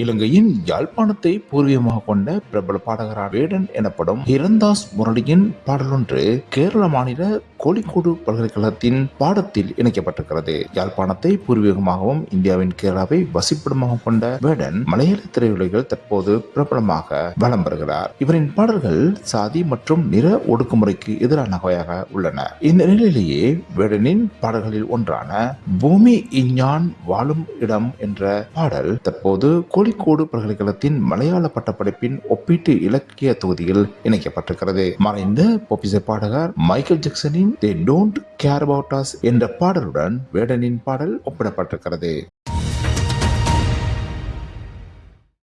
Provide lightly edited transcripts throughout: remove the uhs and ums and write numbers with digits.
இலங்கையின் யாழ்ப்பாணத்தை பூர்வீகமாக கொண்ட பிரபல பாடகரான வேடன் எனப்படும் ஹிரந்தாஸ் முரளியின் பாடலொன்று கேரள மாநில கோழிக்கோடு பல்கலைக்கழகத்தின் பாடத்தில் இணைக்கப்பட்டிருக்கிறது. யாழ்ப்பாணத்தை பூர்வீகமாகவும் இந்தியாவின் கேரளாவை வசிப்பிடமாக கொண்ட வேடன் மலையாள திரையுலகில் தற்போது பிரபலமாக வலம் வருகிறார். இவரின் பாடல்கள் சாதி மற்றும் நிற ஒடுக்குமுறைக்கு எதிரானவையாக உள்ளன. இந்த நிலையிலேயே வேடனின் பாடல்களில் ஒன்றான பூமி இஞ்ஞான் வாழும் இடம் என்ற பாடல் தற்போது கோழிக்கோடு பல்கலைக்கழகத்தின் மலையாள பட்டப்படிப்பின் ஒப்பீட்டு இலக்கிய தொகுதியில் இணைக்கப்பட்டிருக்கிறது. மறைந்த பொப்பிசை பாடகர் Michael ஜாக்சனின் "They Don't Care About Us" என்ற பாடலுடன் வேடனின் பாடல் ஒப்பிடப்பட்டிருக்கிறது.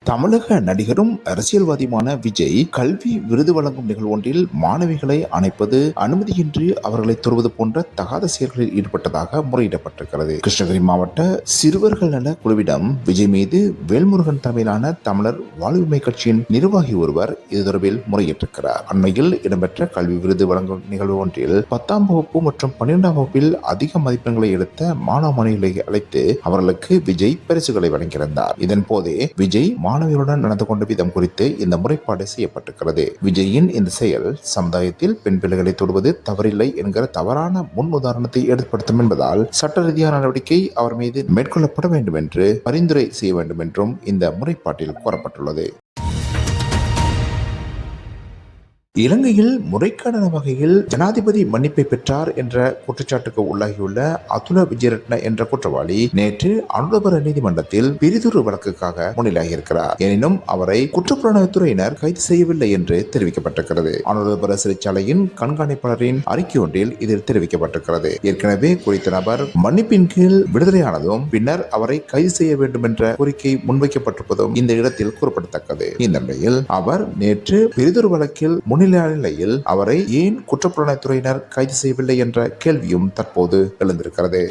தமிழக நடிகரும் அரசியல்வாதியுமான விஜய் கல்வி விருது வழங்கும் நிகழ்வு ஒன்றில் மாணவிகளை அணைப்பது, அனுமதியின்றி அவர்களை தொடுவது போன்ற தகாத செயல்களில் ஈடுபட்டதாக முறையிடப்பட்டிருக்கிறது. கிருஷ்ணகிரி மாவட்ட சிறுவர்கள் நல குழுவிடம் விஜய் மீது வேல்முருகன் தலைமையிலான தமிழர் வாழ்வுரிமை கட்சியின் நிர்வாகி ஒருவர் இது தொடர்பில் முறையிட்டிருக்கிறார். அண்மையில் இடம்பெற்ற கல்வி விருது வழங்கும் நிகழ்வு ஒன்றில் 10ஆம் வகுப்பு மற்றும் 12ஆம் வகுப்பில் அதிக மதிப்பெண்களை எடுத்த மாணவ மாணவிகளை அழைத்து அவர்களுக்கு விஜய் பரிசுகளை வழங்கியிருந்தார். இதன் போதே விஜய் மாணவிகளுடன் நடந்து கொண்ட விதம் குறித்து இந்த முறைப்பாடு செய்யப்பட்டிருக்கிறது. விஜயின் இந்த செயல் சமுதாயத்தில் பெண் பிள்ளைகளை தொடுவது தவறில்லை என்கிற தவறான முன் உதாரணத்தை ஏற்படுத்தும் என்பதால் சட்ட ரீதியான நடவடிக்கை அவர் மீது மேற்கொள்ளப்பட வேண்டும் என்று பரிந்துரை செய்ய வேண்டும் என்றும் இந்த முறைப்பாட்டில் கூறப்பட்டுள்ளது. இலங்கையில் முறைகேடான வகையில் ஜனாதிபதி மன்னிப்பை பெற்றார் என்ற குற்றச்சாட்டுக்கு உள்ளாகியுள்ள அதுல விஜயரட்ன என்ற குற்றவாளி நேற்று அனுராதபுர நீதிமன்றத்தில் பிரிதொரு வழக்குக்காக முன்னிலையாகியிருக்கிறார். எனினும் அவரை குற்றப்புலனாய்வுத்துறையினர் கைது செய்யவில்லை என்று தெரிவிக்கப்பட்டிருக்கிறது. அனுராதபுர சிறைச்சாலையின் கண்காணிப்பாளரின் அறிக்கை ஒன்றில் இதில் தெரிவிக்கப்பட்டிருக்கிறது. ஏற்கனவே குறித்த நபர் மன்னிப்பின் கீழ் விடுதலையானதும் பின்னர் அவரை கைது செய்ய வேண்டும் என்ற கோரிக்கை முன்வைக்கப்பட்டிருப்பதும் இந்த இடத்தில் குறிப்பிடத்தக்கது. இந்த நிலையில் அவர் நேற்று பிரிதொரு வழக்கில் நிலையில் அவரை ஏன் குற்றப்புலனாய்வுத்துறையினர் கைது செய்யவில்லை என்ற கேள்வியும் தற்போது எழுந்திருக்கிறது.